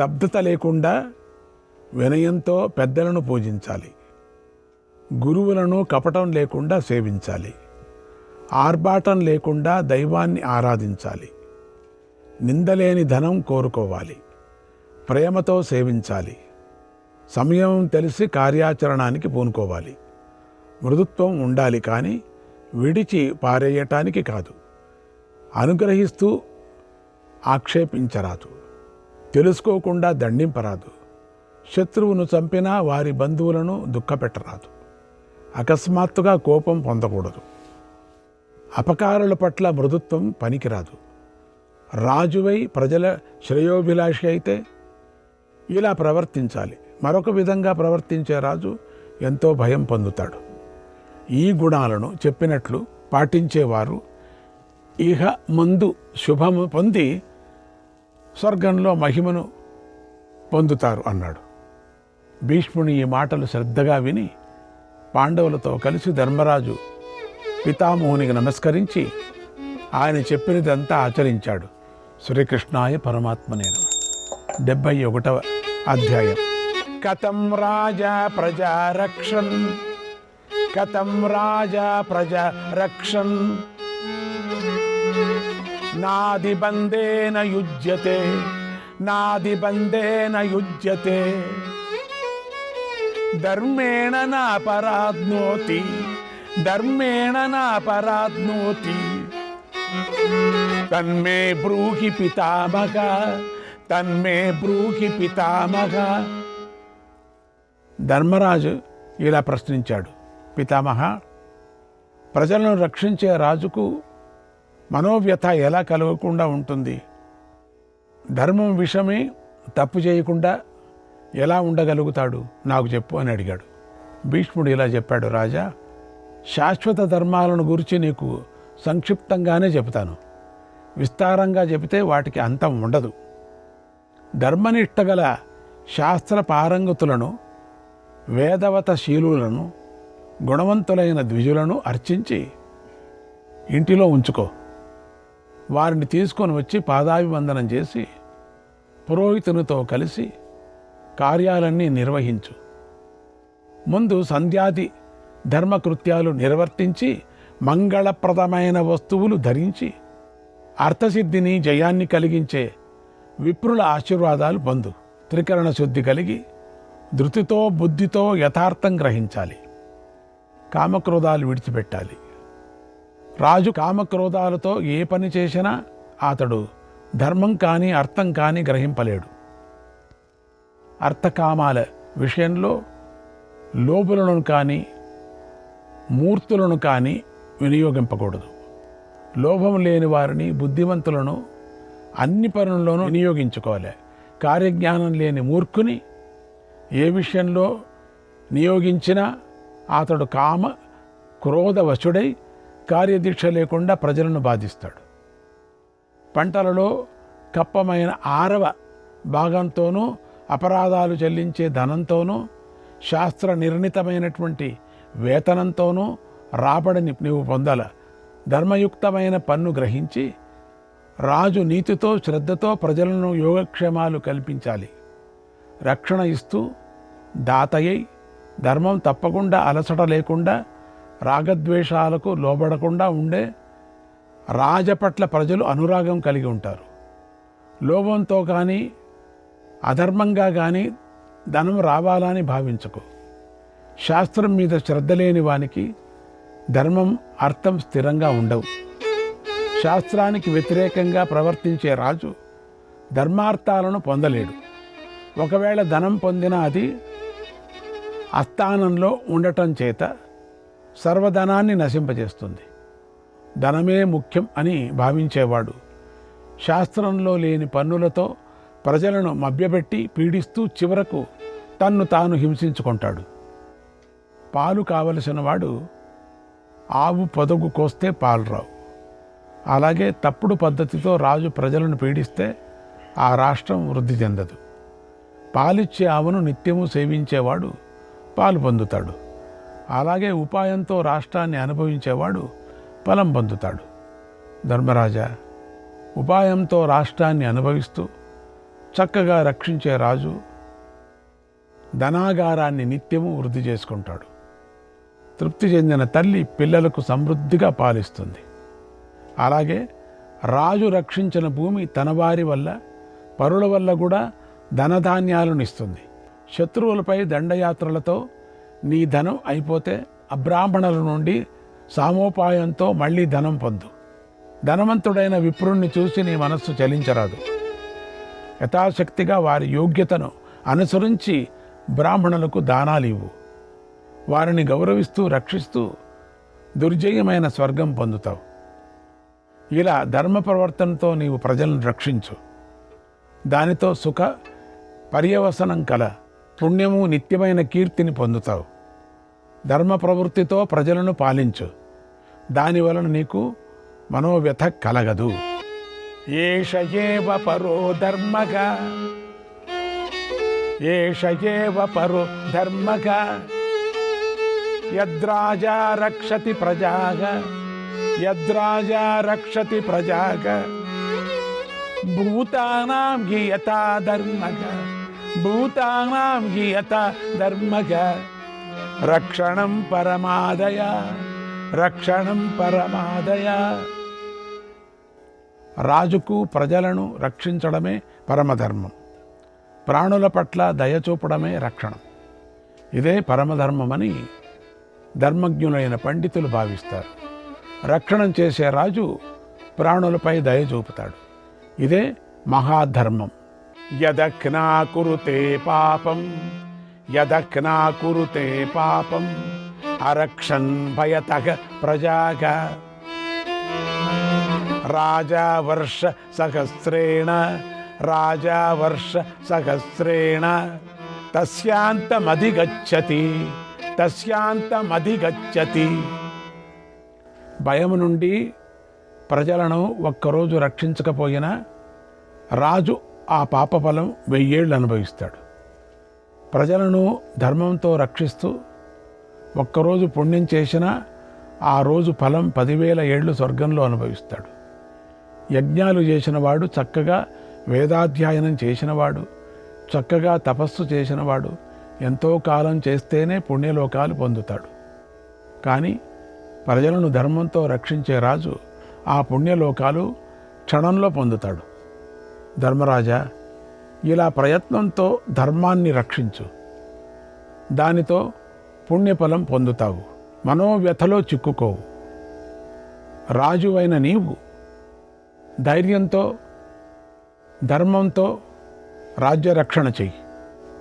స్తబ్దత లేకుండా వినయంతో పెద్దలను పూజించాలి. గురువులను కపటం లేకుండా సేవించాలి. ఆర్భాటం లేకుండా దైవాన్ని ఆరాధించాలి. నిందలేని ధనం కోరుకోవాలి. ప్రేమతో సేవించాలి. సమయం తెలిసి కార్యాచరణానికి పూనుకోవాలి. మృదుత్వం ఉండాలి, కానీ విడిచి పారేయటానికి కాదు. అనుగ్రహిస్తూ ఆక్షేపించరాదు. తెలుసుకోకుండా దండింపరాదు. శత్రువును చంపినా వారి బంధువులను దుఃఖపెట్టరాదు. అకస్మాత్తుగా కోపం పొందకూడదు. అపకారుల పట్ల మృదుత్వం పనికిరాదు. రాజువై ప్రజల శ్రేయోభిలాషి అయితే ఇలా ప్రవర్తించాలి. మరొక విధంగా ప్రవర్తించే రాజు ఎంతో భయం పొందుతాడు. ఈ గుణాలను చెప్పినట్లు పాటించేవారు ఇహ ముందు శుభము పొంది స్వర్గంలో మహిమను పొందుతారు అన్నాడు. భీష్ముని ఈ మాటలు శ్రద్ధగా విని పాండవులతో కలిసి ధర్మరాజు పితామహునికి నమస్కరించి ఆయన చెప్పినదంతా ఆచరించాడు. శ్రీకృష్ణాయ పరమాత్మనే నమః. 71వ అధ్యాయం. కథం రాజా ప్రజా రక్షన్, కథం రాజా ప్రజా రక్షన్, నాది బందేన యుజ్యతే, నాది బందేన యుజ్యతే, ధర్మేణ నాపరాధ్నోతి, ధర్మేణ నాపరాధ్నోతి, తన్మే బ్రూహి పితామహ, తన్మే బ్రూహి పితామహ. ధర్మరాజు ఇలా ప్రశ్నించాడు. పితామహ, ప్రజలను రక్షించే రాజుకు మనోవ్యథ ఎలా కలగకుండా ఉంటుంది? ధర్మం విషయమే తప్పు చేయకుండా ఎలా ఉండగలుగుతాడు? నాకు చెప్పు అని అడిగాడు. భీష్ముడు ఇలా చెప్పాడు. రాజా, శాశ్వత ధర్మాలను గురించి నీకు సంక్షిప్తంగానే చెబుతాను. విస్తారంగా చెబితే వాటికి అంతం ఉండదు. ధర్మనిష్టగల శాస్త్ర పారంగతులను, వేదవత శీలులను, గుణవంతులైన ద్విజులను అర్చించి ఇంటిలో ఉంచుకో. వారిని తీసుకొని వచ్చి పాదాభివందనం చేసి పురోహితునితో కలిసి కార్యాలన్నీ నిర్వహించు. ముందు సంధ్యాది ధర్మకృత్యాలు నిర్వర్తించి మంగళప్రదమైన వస్తువులు ధరించి అర్థసిద్ధిని, జయాన్ని కలిగించే విప్రుల ఆశీర్వాదాలు పొందు. త్రికరణ శుద్ధి కలిగి ధృతితో బుద్ధితో యథార్థం గ్రహించాలి. కామక్రోధాలు విడిచిపెట్టాలి. రాజు కామక్రోధాలతో ఏ పని చేసినా అతడు ధర్మం కానీ అర్థం కానీ గ్రహింపలేడు. అర్థకామాల విషయంలో లోబులను కానీ మూర్తులను కానీ వినియోగింపకూడదు. లోభం లేని వారిని, బుద్ధిమంతులను అన్ని పనుల్లోనూ వినియోగించుకోవాలి. కార్యజ్ఞానం లేని మూర్ఖుని ఏ విషయంలో నియోగించినా అతడు కామ క్రోధవశుడై కార్యదీక్ష లేకుండా ప్రజలను బాధిస్తాడు. పంటలలో కప్పమైన 6వ భాగంతోనూ, అపరాధాలు చెల్లించే ధనంతోనూ, శాస్త్ర నిర్ణీతమైనటువంటి వేతనంతోనూ రాబడిని నీవు పొందాల. ధర్మయుక్తమైన పన్ను గ్రహించి రాజు నీతితో శ్రద్ధతో ప్రజలను యోగక్షేమాలు కల్పించాలి. రక్షణ ఇస్తూ దాతయ్యై ధర్మం తప్పకుండా అలసట లేకుండా, రాగద్వేషాలకు లోబడకుండా ఉండే రాజపట్ల ప్రజలు అనురాగం కలిగి ఉంటారు. లోభంతో కానీ అధర్మంగా కానీ ధనం రావాలని భావించకు. శాస్త్రం మీద శ్రద్ధ లేని వానికి ధర్మం, అర్థం స్థిరంగా ఉండవు. శాస్త్రానికి వ్యతిరేకంగా ప్రవర్తించే రాజు ధర్మార్థాలను పొందలేడు. ఒకవేళ ధనం పొందినా అది అస్థానంలో ఉండటం చేత సర్వధనాన్ని నశింపజేస్తుంది. ధనమే ముఖ్యం అని భావించేవాడు శాస్త్రంలో లేని పన్నులతో ప్రజలను మభ్యపెట్టి పీడిస్తూ చివరకు తన్ను తాను హింసించుకుంటాడు. పాలు కావలసిన వాడు ఆవు పొదగు కోస్తే పాలు రావు. అలాగే తప్పుడు పద్ధతితో రాజు ప్రజలను పీడిస్తే ఆ రాష్ట్రం వృద్ధి చెందదు. పాలిచ్చే ఆవును నిత్యము సేవించేవాడు పాలు పొందుతాడు. అలాగే ఉపాయంతో రాష్ట్రాన్ని అనుభవించేవాడు ఫలం పొందుతాడు. ధర్మరాజా, ఉపాయంతో రాష్ట్రాన్ని అనుభవిస్తూ చక్కగా రక్షించే రాజు ధనాగారాన్ని నిత్యము వృద్ధి చేసుకుంటాడు. తృప్తి చెందిన తల్లి పిల్లలకు సమృద్ధిగా పాలిస్తుంది. అలాగే రాజు రక్షించిన భూమి తన వారి వల్ల, పరుల వల్ల కూడా ధనధాన్యాలను ఇస్తుంది. శత్రువులపై దండయాత్రలతో నీ ధనం అయిపోతే అబ్రాహ్మణుల నుండి సామోపాయంతో మళ్ళీ ధనం పొందు. ధనవంతుడైన విప్రుణ్ణి చూసి నీ మనస్సు చలించరాదు. యథాశక్తిగా వారి యోగ్యతను అనుసరించి బ్రాహ్మణులకు దానాలు ఇవ్వు. వారిని గౌరవిస్తూ రక్షిస్తూ దుర్జయమైన స్వర్గం పొందుతావు. ఇలా ధర్మ ప్రవర్తనతో నీవు ప్రజలను రక్షించు. దానితో సుఖ పర్యవసనం కల పుణ్యము నిత్యమైన కీర్తిని పొందుతావు. ధర్మ ప్రవృత్తితో ప్రజలను పాలించు. దానివలన నీకు మనోవ్యథ కలగదు. ఏష ఏవ పరో ధర్మగ, ఏష ఏవ పరో ధర్మగ, యద్రాజా రక్షతి ప్రజాగ, యద్రాజా రక్షతి ప్రజాగ, భూతానాం హి యథా ధర్మగ, భూతానాం హి యథా ధర్మగ, రక్షణం పరమాదయ, రక్షణం పరమాదయ. రాజుకు ప్రజలను రక్షించడమే పరమధర్మం. ప్రాణుల పట్ల దయ చూపడమే రక్షణం. ఇదే పరమధర్మమని ధర్మజ్ఞులైన పండితులు భావిస్తారు. రక్షణ చేసే రాజు ప్రాణులపై దయ చూపుతాడు. ఇదే మహాధర్మం. యదఖ్నా కురుతే పాపం, యదఖ్నా కురుతే పాపం, అరక్షన్ భయతః ప్రజాగ, రాజా వర్ష సహస్రేణ, రాజా వర్ష సహస్రేణ, తస్యాంతమధిగచ్చతి, తస్యాంతమధిగచ్చతి. భయము నుండి ప్రజలను ఒక్కరోజు రక్షించకపోయినా రాజు ఆ పాపఫలం 1000 ఏళ్ళు అనుభవిస్తాడు. ప్రజలను ధర్మంతో రక్షిస్తూ ఒక్కరోజు పుణ్యం చేసినా ఆ రోజు ఫలం 10,000 ఏళ్ళు స్వర్గంలో అనుభవిస్తాడు. యజ్ఞాలు చేసినవాడు, చక్కగా వేదాధ్యయనం చేసినవాడు, చక్కగా తపస్సు చేసినవాడు ఎంతో కాలం చేస్తేనే పుణ్యలోకాలు పొందుతాడు. కానీ ప్రజలను ధర్మంతో రక్షించే రాజు ఆ పుణ్యలోకాలు క్షణంలో పొందుతాడు. ధర్మరాజా, ఇలా ప్రయత్నంతో ధర్మాన్ని రక్షించు. దానితో పుణ్యఫలం పొందుతావు. మనోవ్యథలో చిక్కుకోవు. రాజువైన నీవు ధైర్యంతో ధర్మంతో రాజ్యరక్షణ చెయ్యి.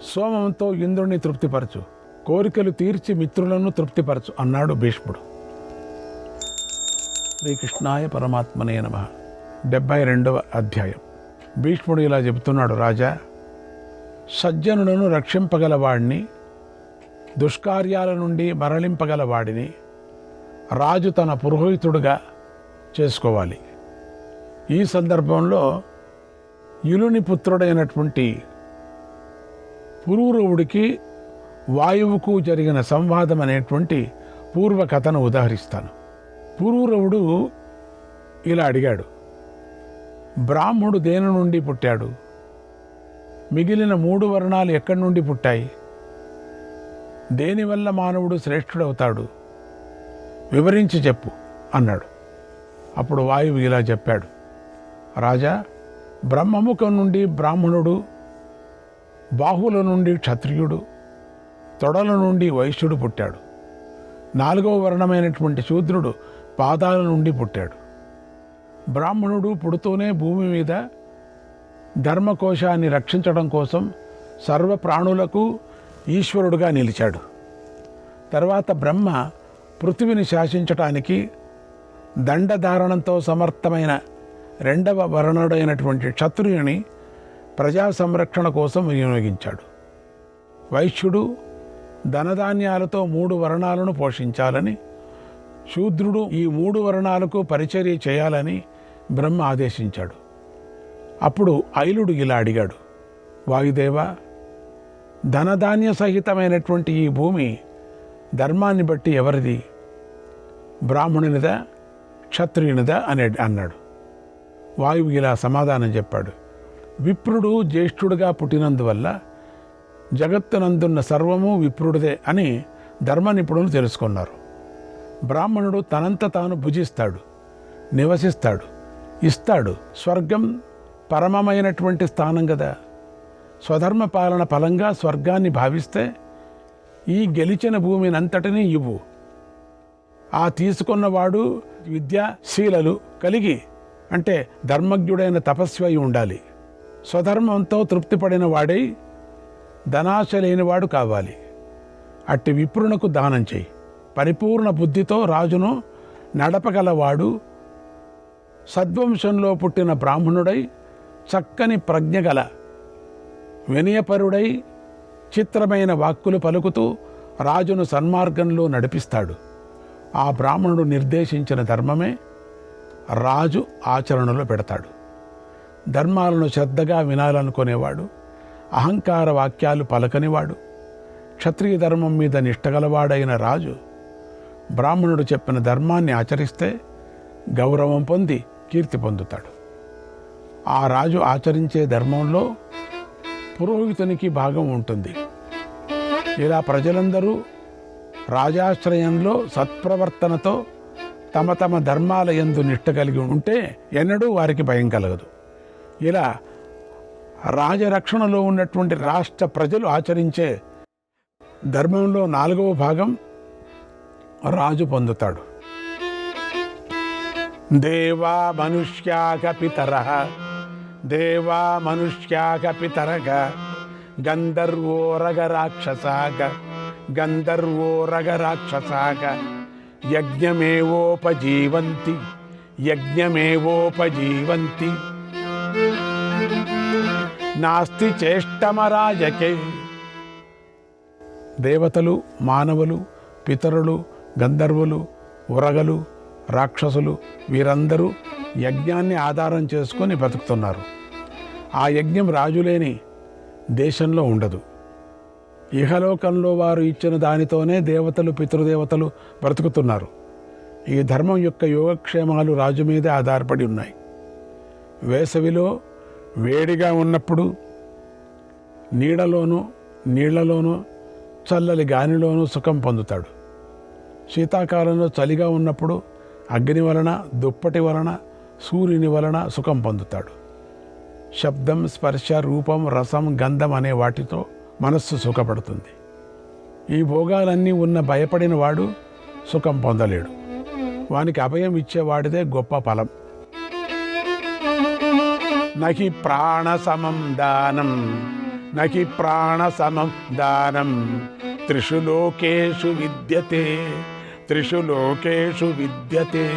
సోమంతో ఇంద్రుణ్ణి తృప్తిపరచు. కోరికలు తీర్చి మిత్రులను తృప్తిపరచు అన్నాడు భీష్ముడు. శ్రీకృష్ణాయ పరమాత్మనే నమః. 72వ అధ్యాయం. భీష్ముడు ఇలా చెబుతున్నాడు. రాజా, సజ్జనులను రక్షింపగలవాడిని, దుష్కార్యాల నుండి మరలింపగలవాడిని రాజు తన పురోహితుడుగా చేసుకోవాలి. ఈ సందర్భంలో యులుని పుత్రుడైనటువంటి పురూరవుడికి వాయువుకు జరిగిన సంవాదం అనేటువంటి పూర్వకథను ఉదాహరిస్తాను. పురూరవుడు ఇలా అడిగాడు, బ్రాహ్మణుడు దేని నుండి పుట్టాడు? మిగిలిన 3 వర్ణాలు ఎక్కడి నుండి పుట్టాయి? దేనివల్ల మానవుడు శ్రేష్ఠుడవుతాడు? వివరించి చెప్పు అన్నాడు. అప్పుడు వాయువు ఇలా చెప్పాడు. రాజా, బ్రహ్మముఖం నుండి బ్రాహ్మణుడు, బాహువుల నుండి క్షత్రియుడు, తొడల నుండి వైశ్యుడు పుట్టాడు. 4వ వర్ణమైనటువంటి శూద్రుడు పాదాల నుండి పుట్టాడు. బ్రాహ్మణుడు పుడుతూనే భూమి మీద ధర్మకోశాన్ని రక్షించడం కోసం సర్వ ప్రాణులకు ఈశ్వరుడుగా నిలిచాడు. తర్వాత బ్రహ్మ పృథివిని శాసించటానికి దండధారణంతో సమర్థమైన 2వ వర్ణుడైనటువంటి క్షత్రియుని ప్రజా సంరక్షణ కోసం వినియోగించాడు. వైశ్యుడు ధనధాన్యాలతో 3 వర్ణాలను పోషించాలని, శూద్రుడు ఈ 3 వర్ణాలకు పరిచర్య చేయాలని బ్రహ్మ ఆదేశించాడు. అప్పుడు ఐలుడు ఇలా అడిగాడు, వాయుదేవ, ధనధాన్య సహితమైనటువంటి ఈ భూమి ధర్మాన్ని బట్టి ఎవరిది? బ్రాహ్మణునిదా, క్షత్రియునిదా అని అన్నాడు. వాయువు ఇలా సమాధానం చెప్పాడు, విప్రుడు జ్యేష్ఠుడుగా పుట్టినందువల్ల జగత్తునందున్న సర్వము విప్రుడిదే అని ధర్మ నిపుణులు తెలుసుకున్నారు. బ్రాహ్మణుడు తనంత తాను భుజిస్తాడు, నివసిస్తాడు, ఇస్తాడు. స్వర్గం పరమమైనటువంటి స్థానం కదా. స్వధర్మ పాలన ఫలంగా స్వర్గాన్ని భావిస్తే ఈ గెలిచిన భూమినంతటినీ ఇవ్వు. ఆ తీసుకున్నవాడు విద్యాశీలలు కలిగి, అంటే ధర్మజ్ఞుడైన తపస్వి అయి ఉండాలి. స్వధర్మంతో తృప్తిపడిన వాడై ధనాశ లేనివాడు కావాలి. అట్టి విప్రునకు దానం చేయి. పరిపూర్ణ బుద్ధితో రాజును నడపగలవాడు, సద్వంశంలో పుట్టిన బ్రాహ్మణుడై చక్కని ప్రజ్ఞగల వినయపరుడై చిత్రమైన వాక్కులు పలుకుతూ రాజును సన్మార్గంలో నడిపిస్తాడు. ఆ బ్రాహ్మణుడు నిర్దేశించిన ధర్మమే రాజు ఆచరణలో పెడతాడు. ధర్మాలను శ్రద్ధగా వినాలనుకునేవాడు, అహంకార వాక్యాలు పలకనివాడు, క్షత్రియ ధర్మం మీద నిష్టగలవాడైన రాజు బ్రాహ్మణుడు చెప్పిన ధర్మాన్ని ఆచరిస్తే గౌరవం పొంది కీర్తి పొందుతాడు. ఆ రాజు ఆచరించే ధర్మంలో పురోహితునికి భాగం ఉంటుంది. ఇలా ప్రజలందరూ రాజాశ్రయంలో సత్ప్రవర్తనతో తమ తమ ధర్మాల యందు నిష్ట కలిగి ఉంటే ఎన్నడూ వారికి భయం కలగదు. ఇలా రాజరక్షణలో ఉన్నటువంటి రాష్ట్ర ప్రజలు ఆచరించే ధర్మంలో 4వ భాగం రాజు పొందుతాడు. దేవా మనుష్యాక పితరః దేవా మనుష్యాక పితరగ గంధర్వోరగ రాక్షసాగ గంధర్వోరగ రాక్షసాగ యజ్ఞమేవోపజీవంతి యజ్ఞమేవోపజీవంతి నాస్తి చేష్టమరాజకే. దేవతలు, మానవులు, పితరులు, గంధర్వులు, ఉరగలు, రాక్షసులు వీరందరూ యజ్ఞాన్ని ఆధారం చేసుకొని బతుకుతున్నారు. ఆ యజ్ఞం రాజులేని దేశంలో ఉండదు. ఇహలోకంలో వారు ఇచ్చిన దానితోనే దేవతలు, పితృదేవతలు బ్రతుకుతున్నారు. ఈ ధర్మం యొక్క యోగక్షేమాలు రాజు మీదే ఆధారపడి ఉన్నాయి. వేసవిలో వేడిగా ఉన్నప్పుడు నీళ్లలోనూ చల్లని గాలిలోనూ సుఖం పొందుతాడు. శీతాకాలంలో చలిగా ఉన్నప్పుడు అగ్ని వలన, దుప్పటి వలన, సూర్యుని వలన సుఖం పొందుతాడు. శబ్దం, స్పర్శ, రూపం, రసం, గంధం అనే వాటితో మనస్సు సుఖపడుతుంది. ఈ భోగాలన్నీ ఉన్న భయపడిన వాడు సుఖం పొందలేడు. వానికి అభయం ఇచ్చేవాడిదే గొప్ప ఫలం. నహి ప్రాణ సమం దానం నహి ప్రాణ సమం దానం త్రిషు లోకేషు విద్యతే త్రిషు లోకేషు విద్యతే.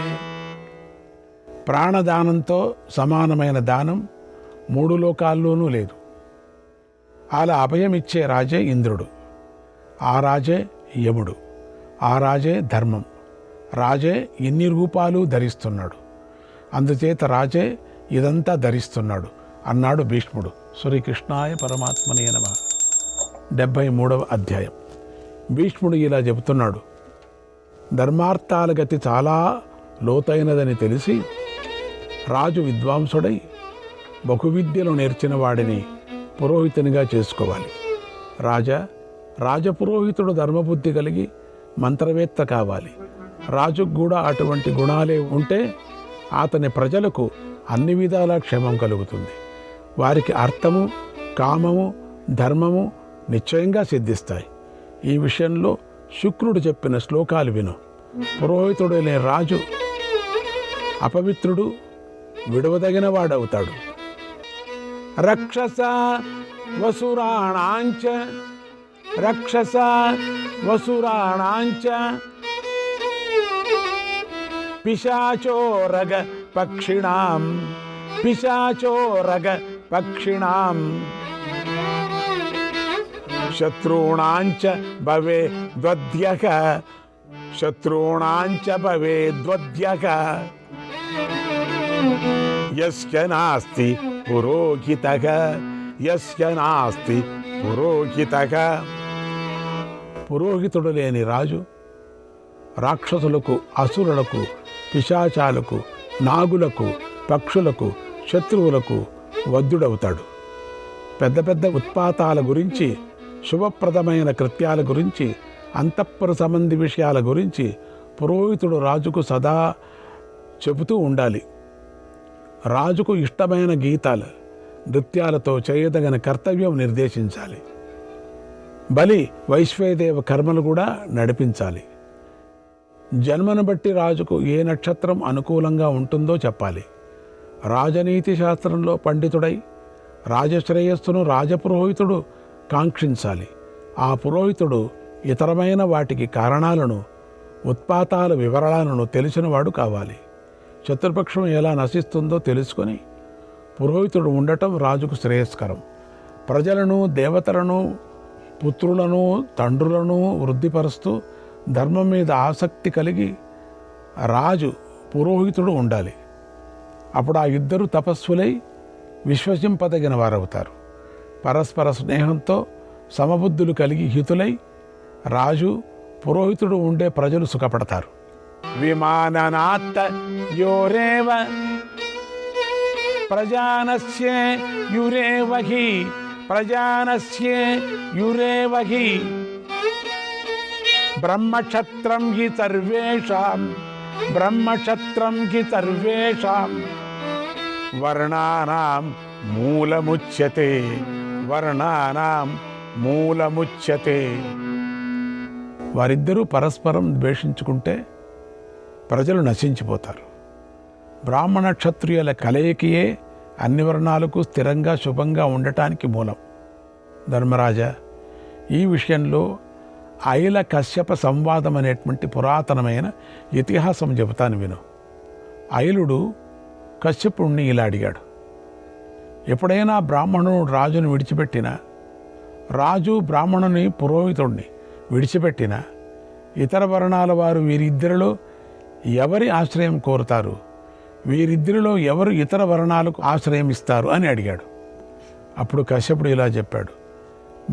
ప్రాణదానంతో సమానమైన దానం 3 లోకాల్లోనూ లేదు. అలా అభయమిచ్చే రాజే ఇంద్రుడు, ఆ రాజే యముడు, ఆ రాజే ధర్మం. రాజే ఇన్ని రూపాలు ధరిస్తున్నాడు, అందుచేత రాజే ఇదంతా ధరిస్తున్నాడు అన్నాడు భీష్ముడు. శ్రీకృష్ణాయ పరమాత్మనే నమః. 73వ అధ్యాయం. భీష్ముడు ఇలా చెబుతున్నాడు. ధర్మార్థాల గతి చాలా లోతైనదని తెలిసి రాజు విద్వాంసుడై బహువిద్యలు నేర్చిన వాడిని పురోహితునిగా చేసుకోవాలి. రాజపురోహితుడు ధర్మబుద్ధి కలిగి మంత్రవేత్త కావాలి. రాజుకు కూడా అటువంటి గుణాలే ఉంటే అతని ప్రజలకు అన్ని విధాలా క్షేమం కలుగుతుంది. వారికి అర్థము, కామము, ధర్మము నిశ్చయంగా సిద్ధిస్తాయి. ఈ విషయంలో శుక్రుడు చెప్పిన శ్లోకాలు విను. పురోహితుడైన రాజు అపవిత్రుడు, విడవదగిన వాడవుతాడు. రక్షస వసురాణాంచ పిశాచోరగ పక్షిణాం శత్రూణాంచ భవే ద్వద్యః యస్య నాస్తి పురోహితః. పురోహితుడు లేని రాజు రాక్షసులకు, అసురులకు, పిశాచాలకు, నాగులకు, పక్షులకు, శత్రువులకు వద్దుడవుతాడు. పెద్ద పెద్ద ఉత్పాతాల గురించి, శుభప్రదమైన కృత్యాల గురించి, అంతఃపుర సంబంధి విషయాల గురించి పురోహితుడు రాజుకు సదా చెబుతూ ఉండాలి. రాజుకు ఇష్టమైన గీతాలు, నృత్యాలతో చేయదగిన కర్తవ్యం నిర్దేశించాలి. బలి వైశ్వేదేవ కర్మలు కూడా నడిపించాలి. జన్మను బట్టి రాజుకు ఏ నక్షత్రం అనుకూలంగా ఉంటుందో చెప్పాలి. రాజనీతి శాస్త్రంలో పండితుడై రాజశ్రేయస్సును రాజపురోహితుడు కాంక్షించాలి. ఆ పురోహితుడు ఇతరమైన వాటికి కారణాలను, ఉత్పాతాల వివరాలను తెలిసినవాడు కావాలి. శత్రుపక్షం ఎలా నశిస్తుందో తెలుసుకొని పురోహితుడు ఉండటం రాజుకు శ్రేయస్కరం. ప్రజలను, దేవతలను, పుత్రులను, తండ్రులను వృద్ధిపరుస్తూ ధర్మం మీద ఆసక్తి కలిగి రాజు, పురోహితుడు ఉండాలి. అప్పుడు ఆ ఇద్దరు తపస్సులై విశ్వసింపదగిన వారవుతారు. పరస్పర స్నేహంతో సమబుద్ధులు కలిగి హితులై రాజు, పురోహితుడు ఉండే ప్రజలు సుఖపడతారు. విమాననాత్త యోరేవ ప్రజానస్య యురేవహి ప్రజానస్య యురేవహి బ్రహ్మక్షత్రం హి సర్వేషాం బ్రహ్మక్షత్రం హి సర్వేషాం వర్ణానాం మూలముచ్యతే వర్ణానాం మూలముచ్యతే. వారిద్దరూ పరస్పరం ద్వేషించుకుంటే ప్రజలు నశించిపోతారు. బ్రాహ్మణ క్షత్రియుల కలయికయే అన్ని వర్ణాలకు స్థిరంగా శుభంగా ఉండటానికి మూలం. ధర్మరాజా, ఈ విషయంలో ఐల కశ్యప సంవాదం అనేటువంటి పురాతనమైన ఇతిహాసం చెబుతాను విను. ఐలుడు కశ్యపుణ్ణి ఇలా అడిగాడు: ఎప్పుడైనా బ్రాహ్మణుడు రాజును విడిచిపెట్టినా, రాజు బ్రాహ్మణుని పురోహితుడిని విడిచిపెట్టినా, ఇతర వర్ణాల వారు వీరిద్దరిలో ఎవరి ఆశ్రయం కోరుతారు? వీరిద్దరిలో ఎవరు ఇతర వర్ణాలకు ఆశ్రయం ఇస్తారు అని అడిగాడు. అప్పుడు కశ్యపుడు ఇలా చెప్పాడు: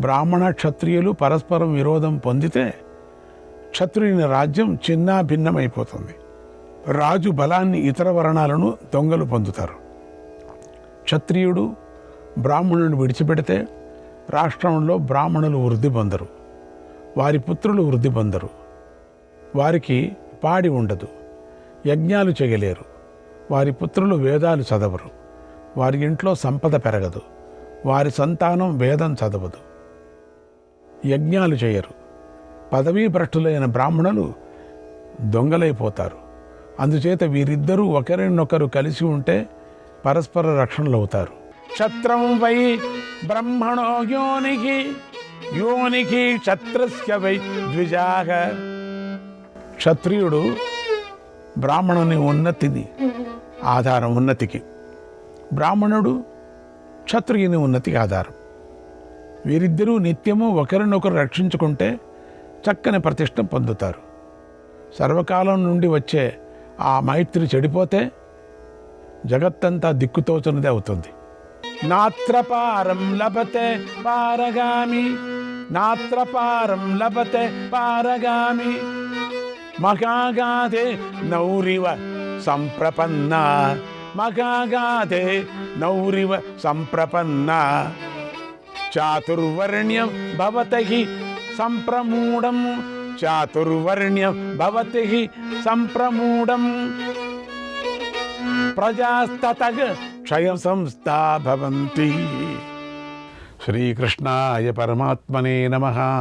బ్రాహ్మణ క్షత్రియులు పరస్పరం విరోధం పొందితే క్షత్రియుని రాజ్యం చిన్నా భిన్నమైపోతుంది. రాజు బలాన్ని ఇతర వర్ణాలను దొంగలు పొందుతారు. క్షత్రియుడు బ్రాహ్మణుని విడిచిపెడితే రాష్ట్రంలో బ్రాహ్మణులు వృద్ధి పొందరు, వారి పుత్రులు వృద్ధి పొందరు, వారికి పాడి ఉండదు, యజ్ఞాలు చేయలేరు, వారి పుత్రులు వేదాలు చదవరు, వారి ఇంట్లో సంపద పెరగదు, వారి సంతానం వేదం చదవదు, యజ్ఞాలు చేయరు. పదవీ భ్రష్టులైన బ్రాహ్మణులు దొంగలైపోతారు. అందుచేత వీరిద్దరూ ఒకరినొకరు కలిసి ఉంటే పరస్పర రక్షణలు అవుతారు. క్షత్రం వై బ్రహ్మణో యోనికి యోనికి క్షత్రస్య వై ద్విజాః. క్షత్రియుడు బ్రాహ్మణుని ఉన్నతిని ఆధారం, ఉన్నతికి. బ్రాహ్మణుడు క్షత్రియుని ఉన్నతికి ఆధారం. వీరిద్దరూ నిత్యము ఒకరినొకరు రక్షించుకుంటే చక్కని ప్రతిష్ట పొందుతారు. సర్వకాలం నుండి వచ్చే ఆ మైత్రి చెడిపోతే జగత్తంతా దిక్కుతోచనిదే అవుతుంది. నాత్రపారం లభతే పారగామి నాత్రపారం లభతే పారగామి మహాగాధే నౌరివ సంప్రపన్న మహాగాధే నౌరివ సంప్రపన్న చాతుర్వర్ణ్యం భవతి సంప్రమూఢం చాతుర్వర్ణ్యం భవతి సంప్రమూఢం ప్రజాస్తతః క్షయం సంస్థా భవంతి. శ్రీకృష్ణాయ పరమాత్మనే నమః.